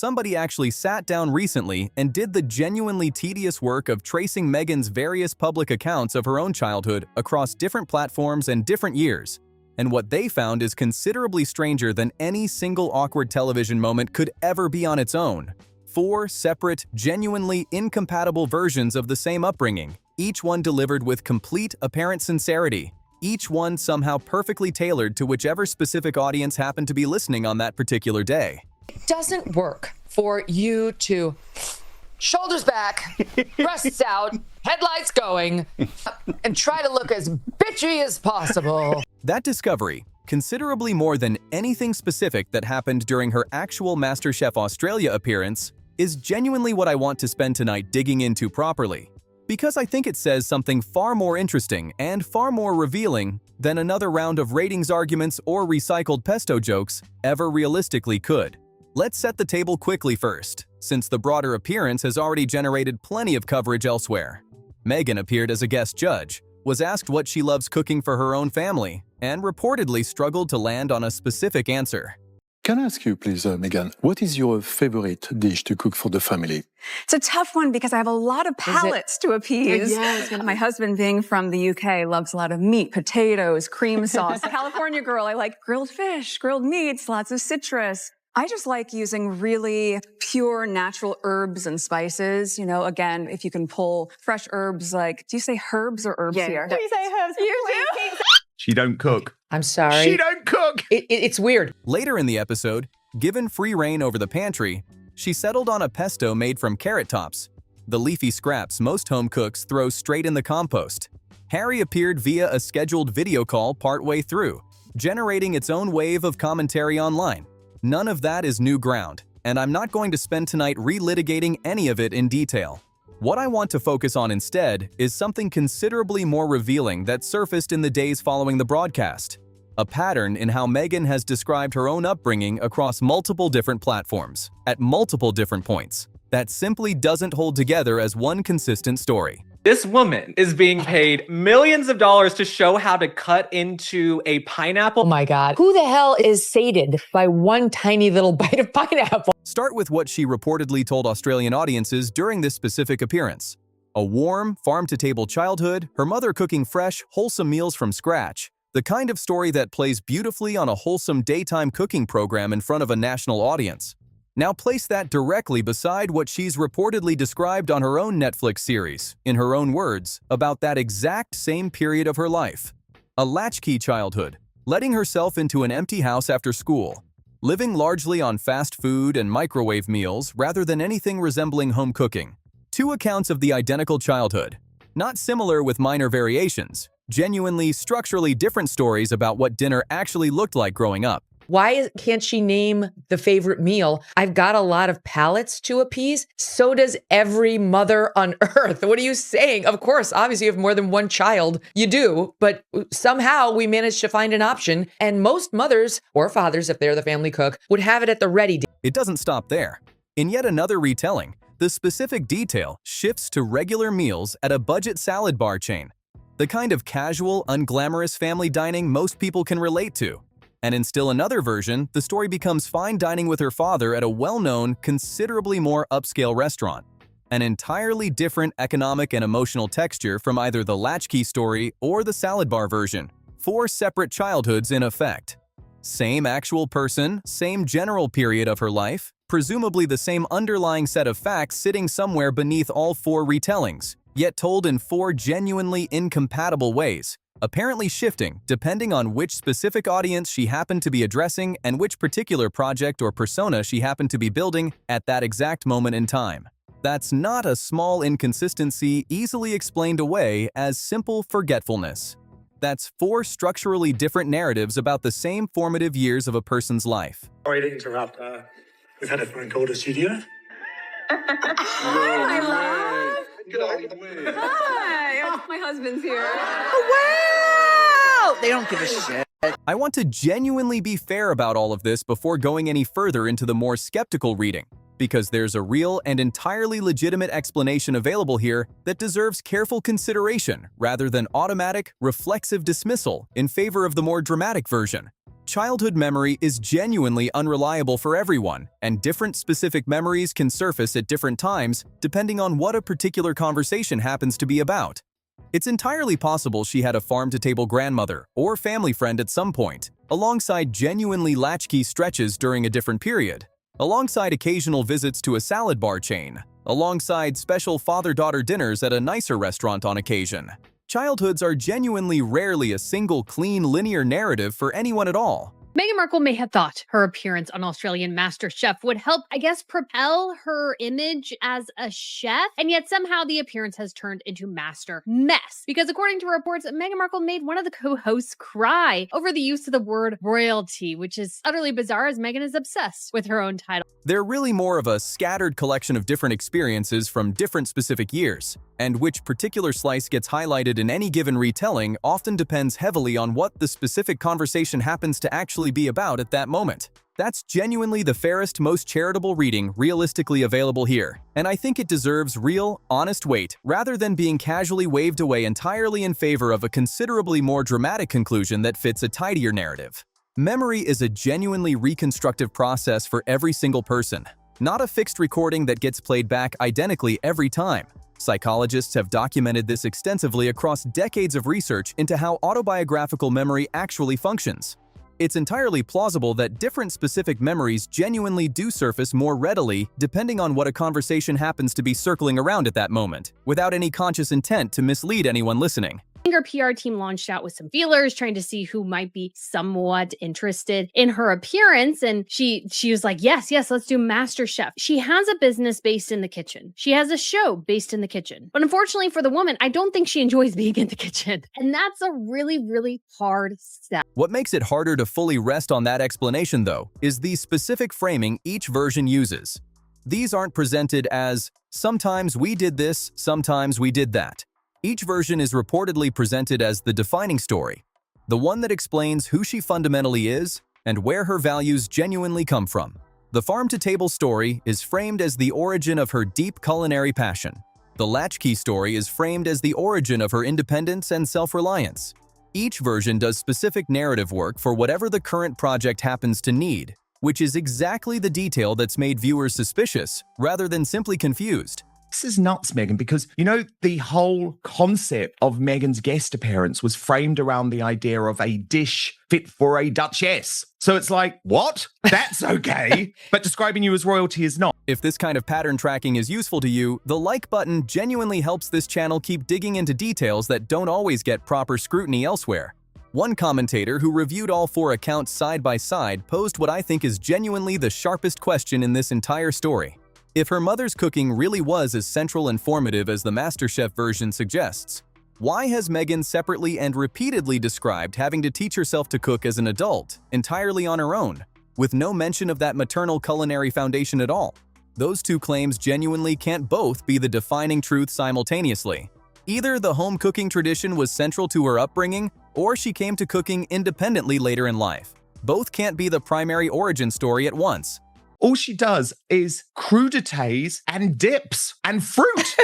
somebody actually sat down recently and did the genuinely tedious work of tracing Meghan's various public accounts of her own childhood across different platforms and different years. And what they found is considerably stranger than any single awkward television moment could ever be on its own. 4 separate, genuinely incompatible versions of the same upbringing, each one delivered with complete apparent sincerity, each one somehow perfectly tailored to whichever specific audience happened to be listening on that particular day. It doesn't work for you to shoulders back, breasts out, headlights going, and try to look as bitchy as possible. That discovery, considerably more than anything specific that happened during her actual MasterChef Australia appearance, is genuinely what I want to spend tonight digging into properly, because I think it says something far more interesting and far more revealing than another round of ratings arguments or recycled pesto jokes ever realistically could. Let's set the table quickly first, since the broader appearance has already generated plenty of coverage elsewhere. Meghan appeared as a guest judge, was asked what she loves cooking for her own family, and reportedly struggled to land on a specific answer. Can I ask you, please, Meghan, what is your favorite dish to cook for the family? It's a tough one because I have a lot of palates to appease. Yes. My husband, being from the UK, loves a lot of meat, potatoes, cream sauce. California girl, I like grilled fish, grilled meats, lots of citrus. I just like using really pure natural herbs and spices. You know, again, if you can pull fresh herbs, like, do you say herbs or herbs here? We say herbs. You do? She don't cook. I'm sorry. She don't cook! It's weird. Later in the episode, given free reign over the pantry, she settled on a pesto made from carrot tops, the leafy scraps most home cooks throw straight in the compost. Harry appeared via a scheduled video call partway through, generating its own wave of commentary online. None of that is new ground, and I'm not going to spend tonight relitigating any of it in detail. What I want to focus on instead is something considerably more revealing that surfaced in the days following the broadcast. A pattern in how Meghan has described her own upbringing across multiple different platforms, at multiple different points, that simply doesn't hold together as one consistent story. This woman is being paid millions of dollars to show how to cut into a pineapple. Oh my God. Who the hell is sated by one tiny little bite of pineapple? Start with what she reportedly told Australian audiences during this specific appearance. A warm, farm-to-table childhood, her mother cooking fresh, wholesome meals from scratch, the kind of story that plays beautifully on a wholesome daytime cooking program in front of a national audience. Now place that directly beside what she's reportedly described on her own Netflix series, in her own words, about that exact same period of her life. A latchkey childhood, letting herself into an empty house after school, living largely on fast food and microwave meals rather than anything resembling home cooking. 2 accounts of the identical childhood, not similar with minor variations, genuinely structurally different stories about what dinner actually looked like growing up. Why can't she name the favorite meal? I've got a lot of palates to appease. So does every mother on earth. What are you saying? Of course, obviously you have more than one child. You do, but somehow we managed to find an option. And most mothers or fathers, if they're the family cook, would have it at the ready. It doesn't stop there. In yet another retelling, the specific detail shifts to regular meals at a budget salad bar chain. The kind of casual, unglamorous family dining most people can relate to. And in still another version, the story becomes fine dining with her father at a well-known, considerably more upscale restaurant. An entirely different economic and emotional texture from either the latchkey story or the salad bar version. 4 separate childhoods in effect. Same actual person, same general period of her life, presumably the same underlying set of facts sitting somewhere beneath all 4 retellings, yet told in 4 genuinely incompatible ways, apparently shifting depending on which specific audience she happened to be addressing and which particular project or persona she happened to be building at that exact moment in time. That's not a small inconsistency easily explained away as simple forgetfulness. That's 4 structurally different narratives about the same formative years of a person's life. Sorry to interrupt. We've had a phone call to studio. Hi, my love. Hi. My husband's here. Oh, wow! They don't give a shit. I want to genuinely be fair about all of this before going any further into the more skeptical reading, because there's a real and entirely legitimate explanation available here that deserves careful consideration rather than automatic, reflexive dismissal in favor of the more dramatic version. Childhood memory is genuinely unreliable for everyone, and different specific memories can surface at different times depending on what a particular conversation happens to be about. It's entirely possible she had a farm-to-table grandmother or family friend at some point, alongside genuinely latchkey stretches during a different period, alongside occasional visits to a salad bar chain, alongside special father-daughter dinners at a nicer restaurant on occasion. Childhoods are genuinely rarely a single clean linear narrative for anyone at all. Meghan Markle may have thought her appearance on Australian MasterChef would help, propel her image as a chef, and yet somehow the appearance has turned into master mess. Because according to reports, Meghan Markle made one of the co-hosts cry over the use of the word royalty, which is utterly bizarre as Meghan is obsessed with her own title. They're really more of a scattered collection of different experiences from different specific years, and which particular slice gets highlighted in any given retelling often depends heavily on what the specific conversation happens to actually be about at that moment. That's genuinely the fairest, most charitable reading realistically available here, and I think it deserves real, honest weight rather than being casually waved away entirely in favor of a considerably more dramatic conclusion that fits a tidier narrative. Memory is a genuinely reconstructive process for every single person, not a fixed recording that gets played back identically every time. Psychologists have documented this extensively across decades of research into how autobiographical memory actually functions. It's entirely plausible that different specific memories genuinely do surface more readily depending on what a conversation happens to be circling around at that moment, without any conscious intent to mislead anyone listening. Her PR team launched out with some feelers trying to see who might be somewhat interested in her appearance. And she was like, yes, let's do MasterChef. She has a business based in the kitchen. She has a show based in the kitchen. But unfortunately for the woman, I don't think she enjoys being in the kitchen. And that's a really, really hard step. What makes it harder to fully rest on that explanation, though, is the specific framing each version uses. These aren't presented as, sometimes we did this, sometimes we did that. Each version is reportedly presented as the defining story, the one that explains who she fundamentally is and where her values genuinely come from. The farm-to-table story is framed as the origin of her deep culinary passion. The latchkey story is framed as the origin of her independence and self-reliance. Each version does specific narrative work for whatever the current project happens to need, which is exactly the detail that's made viewers suspicious rather than simply confused. This is nuts, Meghan, because, the whole concept of Meghan's guest appearance was framed around the idea of a dish fit for a duchess. So it's like, what? That's okay. But describing you as royalty is not. If this kind of pattern tracking is useful to you, the like button genuinely helps this channel keep digging into details that don't always get proper scrutiny elsewhere. One commentator who reviewed all 4 accounts side by side posed what I think is genuinely the sharpest question in this entire story. If her mother's cooking really was as central and formative as the MasterChef version suggests, why has Meghan separately and repeatedly described having to teach herself to cook as an adult, entirely on her own, with no mention of that maternal culinary foundation at all? Those two claims genuinely can't both be the defining truth simultaneously. Either the home cooking tradition was central to her upbringing, or she came to cooking independently later in life. Both can't be the primary origin story at once. All she does is crudités and dips and fruit.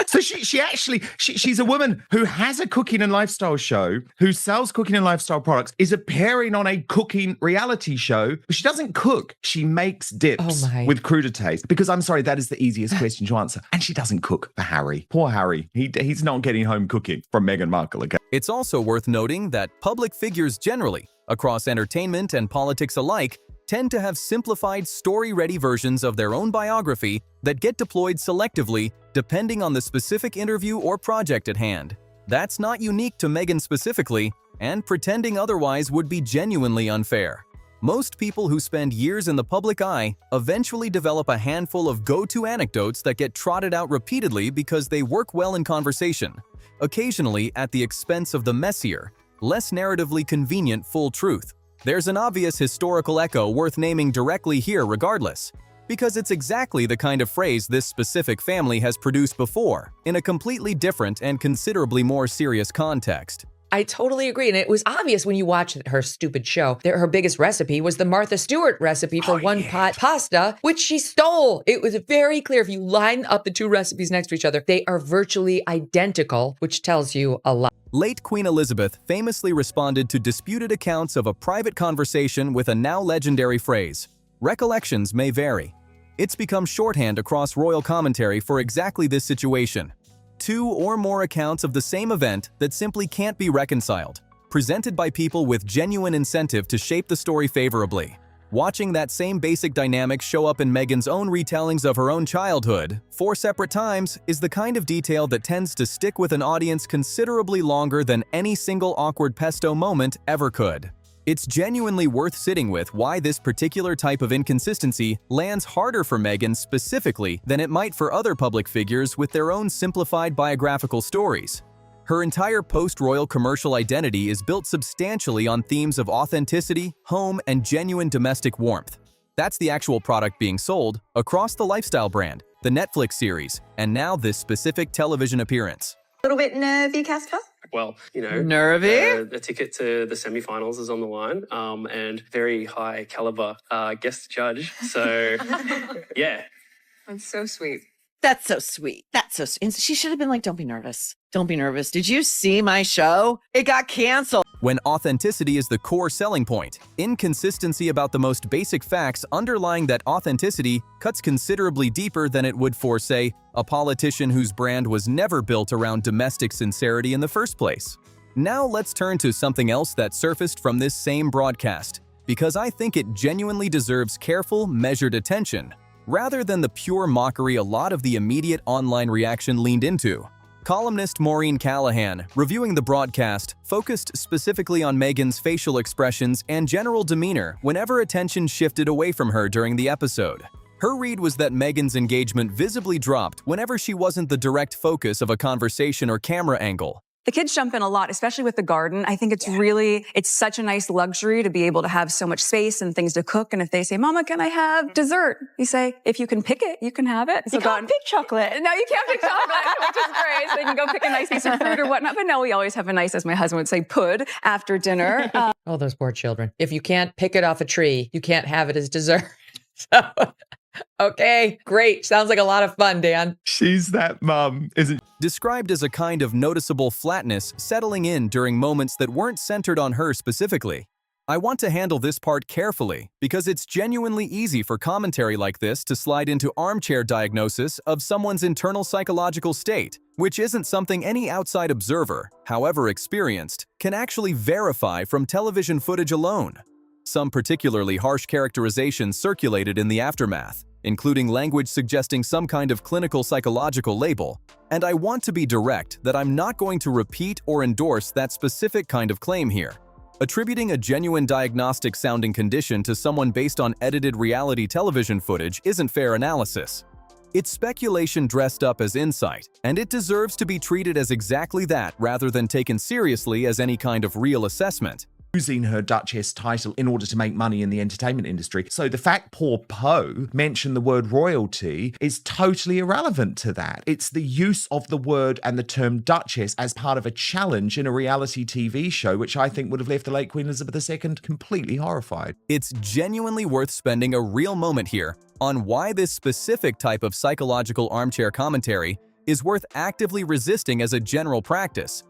So she's a woman who has a cooking and lifestyle show, who sells cooking and lifestyle products, is appearing on a cooking reality show, but she doesn't cook. She makes dips with crudités. Because I'm sorry, that is the easiest question to answer. And she doesn't cook for Harry. Poor Harry. He's not getting home cooking from Meghan Markle again. It's also worth noting that public figures generally, across entertainment and politics alike, tend to have simplified, story-ready versions of their own biography that get deployed selectively depending on the specific interview or project at hand. That's not unique to Meghan specifically, and pretending otherwise would be genuinely unfair. Most people who spend years in the public eye eventually develop a handful of go-to anecdotes that get trotted out repeatedly because they work well in conversation, occasionally at the expense of the messier, less narratively convenient full truth. There's an obvious historical echo worth naming directly here regardless, because it's exactly the kind of phrase this specific family has produced before, in a completely different and considerably more serious context. I totally agree. And it was obvious when you watched her stupid show that her biggest recipe was the Martha Stewart recipe for one-pot pasta, which she stole. It was very clear. If you line up the two recipes next to each other, they are virtually identical, which tells you a lot. Late Queen Elizabeth famously responded to disputed accounts of a private conversation with a now legendary phrase, "Recollections may vary." It's become shorthand across royal commentary for exactly this situation. Two or more accounts of the same event that simply can't be reconciled, presented by people with genuine incentive to shape the story favorably. Watching that same basic dynamic show up in Meghan's own retellings of her own childhood, 4 separate times, is the kind of detail that tends to stick with an audience considerably longer than any single awkward pesto moment ever could. It's genuinely worth sitting with why this particular type of inconsistency lands harder for Meghan specifically than it might for other public figures with their own simplified biographical stories. Her entire post-royal commercial identity is built substantially on themes of authenticity, home, and genuine domestic warmth. That's the actual product being sold across the lifestyle brand, the Netflix series, and now this specific television appearance. A little bit nervy, Casper? Well, you know, Nervy? the ticket to the semi-finals is on the line, and very high caliber guest judge. So, yeah. That's so sweet. That's so sweet. That's so sweet. And she should have been like, don't be nervous. Don't be nervous. Did you see my show? It got canceled. When authenticity is the core selling point, inconsistency about the most basic facts underlying that authenticity cuts considerably deeper than it would for, say, a politician whose brand was never built around domestic sincerity in the first place. Now let's turn to something else that surfaced from this same broadcast, because I think it genuinely deserves careful, measured attention, rather than the pure mockery a lot of the immediate online reaction leaned into. Columnist Maureen Callahan, reviewing the broadcast, focused specifically on Meghan's facial expressions and general demeanor whenever attention shifted away from her during the episode. Her read was that Meghan's engagement visibly dropped whenever she wasn't the direct focus of a conversation or camera angle. The kids jump in a lot, especially with the garden. I think it's such a nice luxury to be able to have so much space and things to cook. And if they say, Mama, can I have dessert? You say, if you can pick it, you can have it. So You can't pick chocolate. No, you can't pick chocolate, which is great. So you can go pick a nice piece of fruit or whatnot. But no, we always have a nice, as my husband would say, pud after dinner. Oh, those poor children. If you can't pick it off a tree, you can't have it as dessert. So, okay, great. Sounds like a lot of fun, Dan. She's that mum, isn't she? Described as a kind of noticeable flatness settling in during moments that weren't centered on her specifically. I want to handle this part carefully because it's genuinely easy for commentary like this to slide into armchair diagnosis of someone's internal psychological state, which isn't something any outside observer, however experienced, can actually verify from television footage alone. Some particularly harsh characterizations circulated in the aftermath, including language suggesting some kind of clinical psychological label, and I want to be direct that I'm not going to repeat or endorse that specific kind of claim here. Attributing a genuine diagnostic-sounding condition to someone based on edited reality television footage isn't fair analysis. It's speculation dressed up as insight, and it deserves to be treated as exactly that rather than taken seriously as any kind of real assessment. Using her Duchess title in order to make money in the entertainment industry. So the fact poor Poh mentioned the word royalty is totally irrelevant to that. It's the use of the word and the term Duchess as part of a challenge in a reality TV show, which I think would have left the late Queen Elizabeth II completely horrified. It's genuinely worth spending a real moment here on why this specific type of psychological armchair commentary is worth actively resisting as a general practice.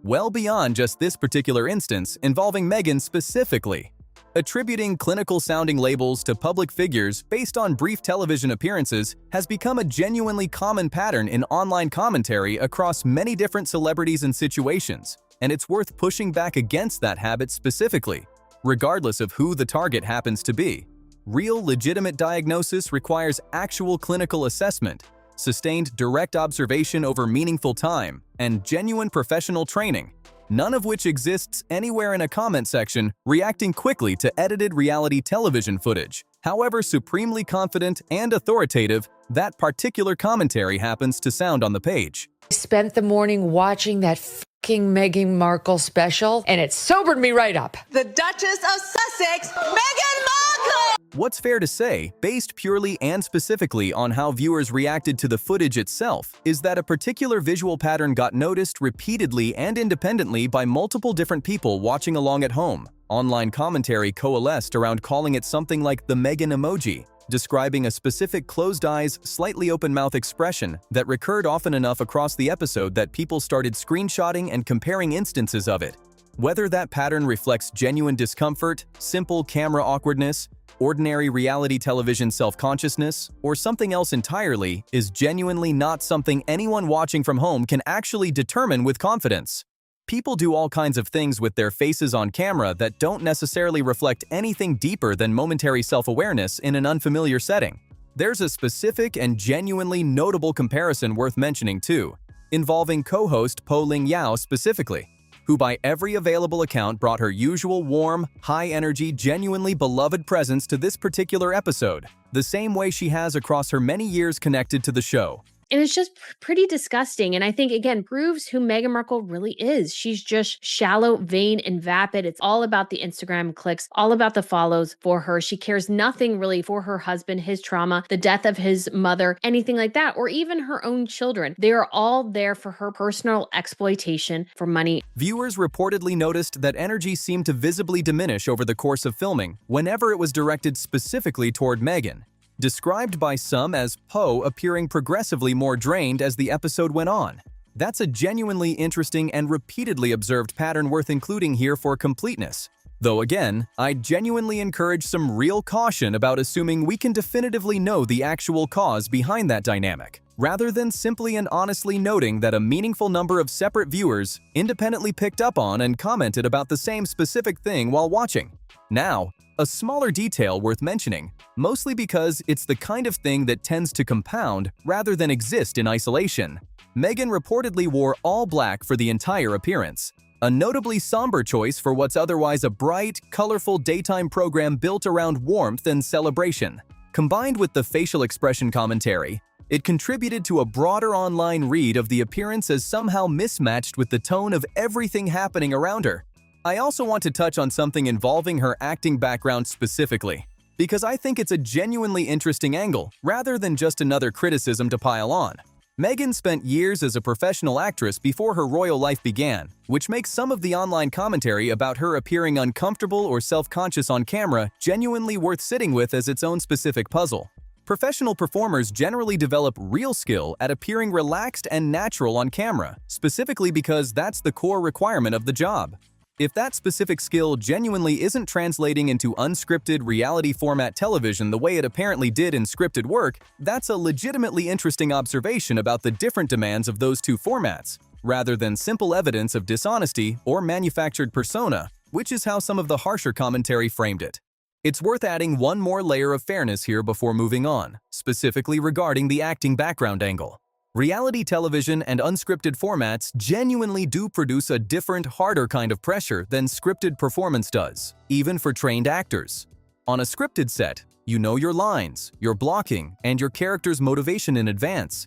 Well beyond just this particular instance involving Meghan specifically. Attributing clinical-sounding labels to public figures based on brief television appearances has become a genuinely common pattern in online commentary across many different celebrities and situations, and it's worth pushing back against that habit specifically, regardless of who the target happens to be. Real, legitimate diagnosis requires actual clinical assessment, sustained direct observation over meaningful time, and genuine professional training, none of which exists anywhere in a comment section reacting quickly to edited reality television footage, however supremely confident and authoritative that particular commentary happens to sound on the page. I spent the morning watching that fucking Meghan Markle special, and it sobered me right up. The Duchess of Sussex, Meghan Markle! What's fair to say, based purely and specifically on how viewers reacted to the footage itself, is that a particular visual pattern got noticed repeatedly and independently by multiple different people watching along at home. Online commentary coalesced around calling it something like the Megyn emoji, describing a specific closed eyes, slightly open mouth expression that recurred often enough across the episode that people started screenshotting and comparing instances of it. Whether that pattern reflects genuine discomfort, simple camera awkwardness, ordinary reality television self-consciousness, or something else entirely, is genuinely not something anyone watching from home can actually determine with confidence. People do all kinds of things with their faces on camera that don't necessarily reflect anything deeper than momentary self-awareness in an unfamiliar setting. There's a specific and genuinely notable comparison worth mentioning too, involving co-host Poh Ling Yeow specifically, who by every available account brought her usual warm, high-energy, genuinely beloved presence to this particular episode, the same way she has across her many years connected to the show. And it's just pretty disgusting. And I think, again, proves who Meghan Markle really is. She's just shallow, vain, and vapid. It's all about the Instagram clicks, all about the follows for her. She cares nothing really for her husband, his trauma, the death of his mother, anything like that, or even her own children. They are all there for her personal exploitation for money. Viewers reportedly noticed that energy seemed to visibly diminish over the course of filming whenever it was directed specifically toward Meghan, described by some as Poh appearing progressively more drained as the episode went on. That's a genuinely interesting and repeatedly observed pattern worth including here for completeness. Though again, I genuinely encourage some real caution about assuming we can definitively know the actual cause behind that dynamic, rather than simply and honestly noting that a meaningful number of separate viewers independently picked up on and commented about the same specific thing while watching. Now, a smaller detail worth mentioning, mostly because it's the kind of thing that tends to compound rather than exist in isolation. Meghan reportedly wore all black for the entire appearance, a notably somber choice for what's otherwise a bright, colorful daytime program built around warmth and celebration. Combined with the facial expression commentary, it contributed to a broader online read of the appearance as somehow mismatched with the tone of everything happening around her. I also want to touch on something involving her acting background specifically, because I think it's a genuinely interesting angle, rather than just another criticism to pile on. Meghan spent years as a professional actress before her royal life began, which makes some of the online commentary about her appearing uncomfortable or self-conscious on camera genuinely worth sitting with as its own specific puzzle. Professional performers generally develop real skill at appearing relaxed and natural on camera, specifically because that's the core requirement of the job. If that specific skill genuinely isn't translating into unscripted reality format television the way it apparently did in scripted work, that's a legitimately interesting observation about the different demands of those two formats, rather than simple evidence of dishonesty or manufactured persona, which is how some of the harsher commentary framed it. It's worth adding one more layer of fairness here before moving on, specifically regarding the acting background angle. Reality television and unscripted formats genuinely do produce a different, harder kind of pressure than scripted performance does, even for trained actors. On a scripted set, you know your lines, your blocking, and your character's motivation in advance.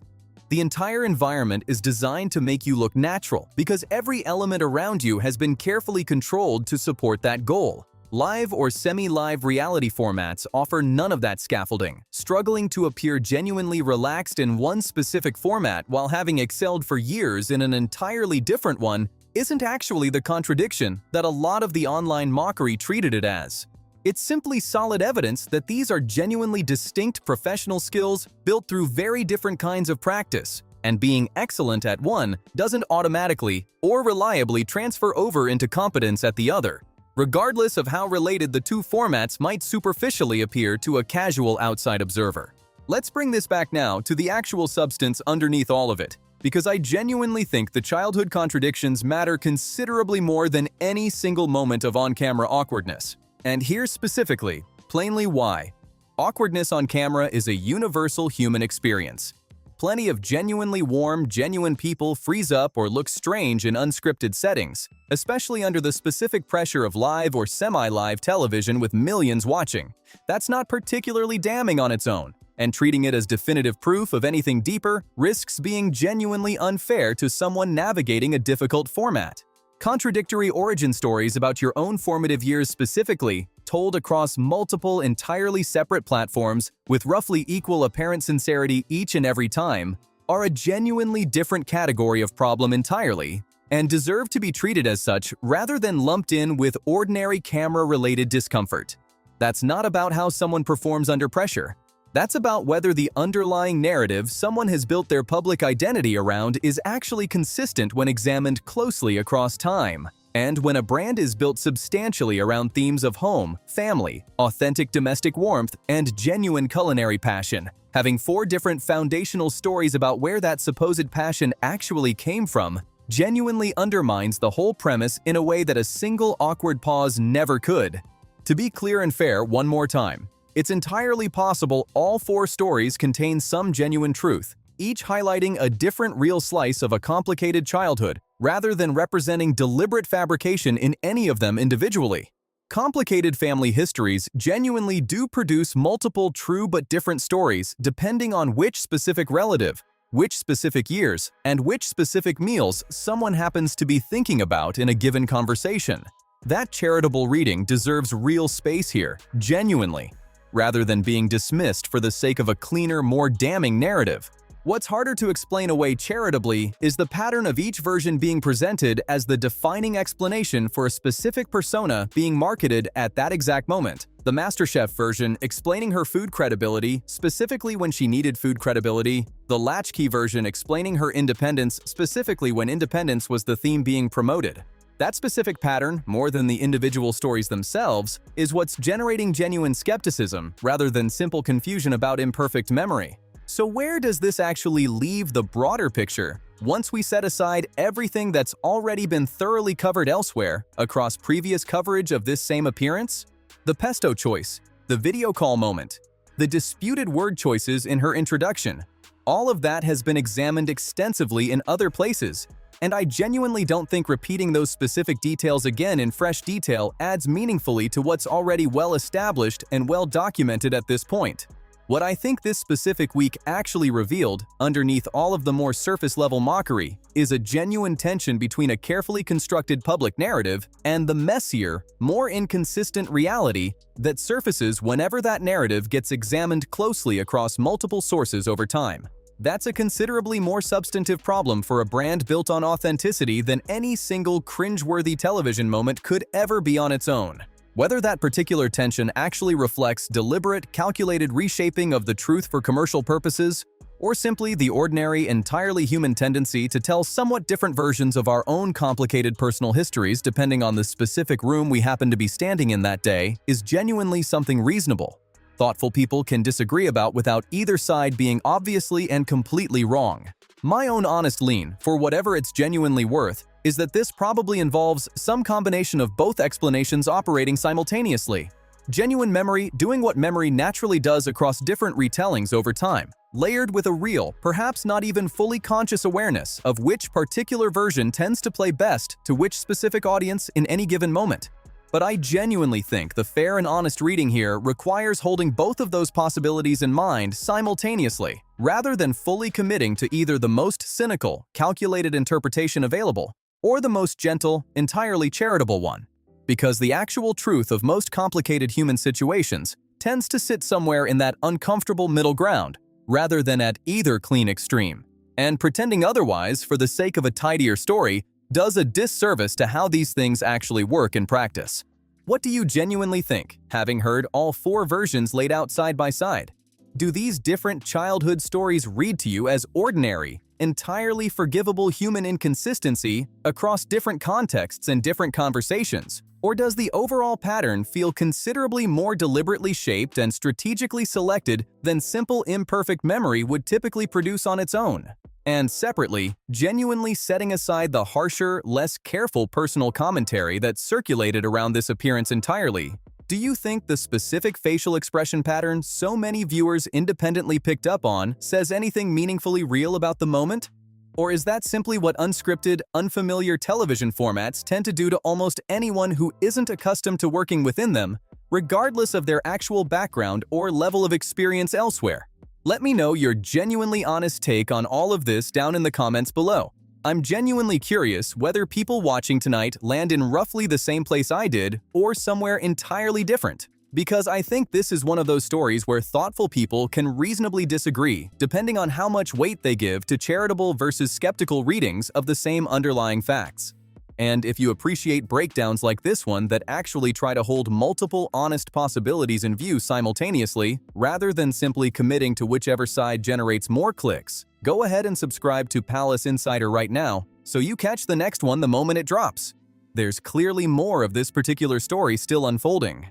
The entire environment is designed to make you look natural because every element around you has been carefully controlled to support that goal. Live or semi-live reality formats offer none of that scaffolding, struggling to appear genuinely relaxed in one specific format while having excelled for years in an entirely different one isn't actually the contradiction that a lot of the online mockery treated it as. It's simply solid evidence that these are genuinely distinct professional skills built through very different kinds of practice, and being excellent at one doesn't automatically or reliably transfer over into competence at the other, regardless of how related the two formats might superficially appear to a casual outside observer. Let's bring this back now to the actual substance underneath all of it, because I genuinely think the childhood contradictions matter considerably more than any single moment of on-camera awkwardness. And here's specifically, plainly why. Awkwardness on camera is a universal human experience. Plenty of genuinely warm, genuine people freeze up or look strange in unscripted settings, especially under the specific pressure of live or semi-live television with millions watching. That's not particularly damning on its own, and treating it as definitive proof of anything deeper risks being genuinely unfair to someone navigating a difficult format. Contradictory origin stories about your own formative years specifically, told across multiple entirely separate platforms with roughly equal apparent sincerity each and every time, are a genuinely different category of problem entirely, and deserve to be treated as such rather than lumped in with ordinary camera-related discomfort. That's not about how someone performs under pressure. That's about whether the underlying narrative someone has built their public identity around is actually consistent when examined closely across time. And when a brand is built substantially around themes of home, family, authentic domestic warmth, and genuine culinary passion, having 4 different foundational stories about where that supposed passion actually came from genuinely undermines the whole premise in a way that a single awkward pause never could. To be clear and fair one more time, it's entirely possible all 4 stories contain some genuine truth, each highlighting a different real slice of a complicated childhood, rather than representing deliberate fabrication in any of them individually. Complicated family histories genuinely do produce multiple true but different stories depending on which specific relative, which specific years, and which specific meals someone happens to be thinking about in a given conversation. That charitable reading deserves real space here, genuinely, rather than being dismissed for the sake of a cleaner, more damning narrative. What's harder to explain away charitably is the pattern of each version being presented as the defining explanation for a specific persona being marketed at that exact moment. The MasterChef version explaining her food credibility, specifically when she needed food credibility. The latchkey version explaining her independence, specifically when independence was the theme being promoted. That specific pattern, more than the individual stories themselves, is what's generating genuine skepticism rather than simple confusion about imperfect memory. So where does this actually leave the broader picture once we set aside everything that's already been thoroughly covered elsewhere across previous coverage of this same appearance? The pesto choice, the video call moment, the disputed word choices in her introduction, all of that has been examined extensively in other places, and I genuinely don't think repeating those specific details again in fresh detail adds meaningfully to what's already well established and well documented at this point. What I think this specific week actually revealed, underneath all of the more surface-level mockery, is a genuine tension between a carefully constructed public narrative and the messier, more inconsistent reality that surfaces whenever that narrative gets examined closely across multiple sources over time. That's a considerably more substantive problem for a brand built on authenticity than any single cringeworthy television moment could ever be on its own. Whether that particular tension actually reflects deliberate, calculated reshaping of the truth for commercial purposes, or simply the ordinary, entirely human tendency to tell somewhat different versions of our own complicated personal histories depending on the specific room we happen to be standing in that day, is genuinely something reasonable. Thoughtful people can disagree about without either side being obviously and completely wrong. My own honest lean, for whatever it's genuinely worth, is that this probably involves some combination of both explanations operating simultaneously. Genuine memory doing what memory naturally does across different retellings over time, layered with a real, perhaps not even fully conscious awareness of which particular version tends to play best to which specific audience in any given moment. But I genuinely think the fair and honest reading here requires holding both of those possibilities in mind simultaneously, rather than fully committing to either the most cynical, calculated interpretation available, or the most gentle, entirely charitable one. Because the actual truth of most complicated human situations tends to sit somewhere in that uncomfortable middle ground, rather than at either clean extreme. And pretending otherwise for the sake of a tidier story does a disservice to how these things actually work in practice. What do you genuinely think, having heard all 4 versions laid out side by side? Do these different childhood stories read to you as ordinary, entirely forgivable human inconsistency across different contexts and different conversations? Or does the overall pattern feel considerably more deliberately shaped and strategically selected than simple imperfect memory would typically produce on its own? And separately, genuinely setting aside the harsher, less careful personal commentary that circulated around this appearance entirely, do you think the specific facial expression pattern so many viewers independently picked up on says anything meaningfully real about the moment? Or is that simply what unscripted, unfamiliar television formats tend to do to almost anyone who isn't accustomed to working within them, regardless of their actual background or level of experience elsewhere? Let me know your genuinely honest take on all of this down in the comments below. I'm genuinely curious whether people watching tonight land in roughly the same place I did or somewhere entirely different. Because I think this is one of those stories where thoughtful people can reasonably disagree depending on how much weight they give to charitable versus skeptical readings of the same underlying facts. And if you appreciate breakdowns like this one that actually try to hold multiple honest possibilities in view simultaneously, rather than simply committing to whichever side generates more clicks, go ahead and subscribe to Palace Insider right now so you catch the next one the moment it drops. There's clearly more of this particular story still unfolding.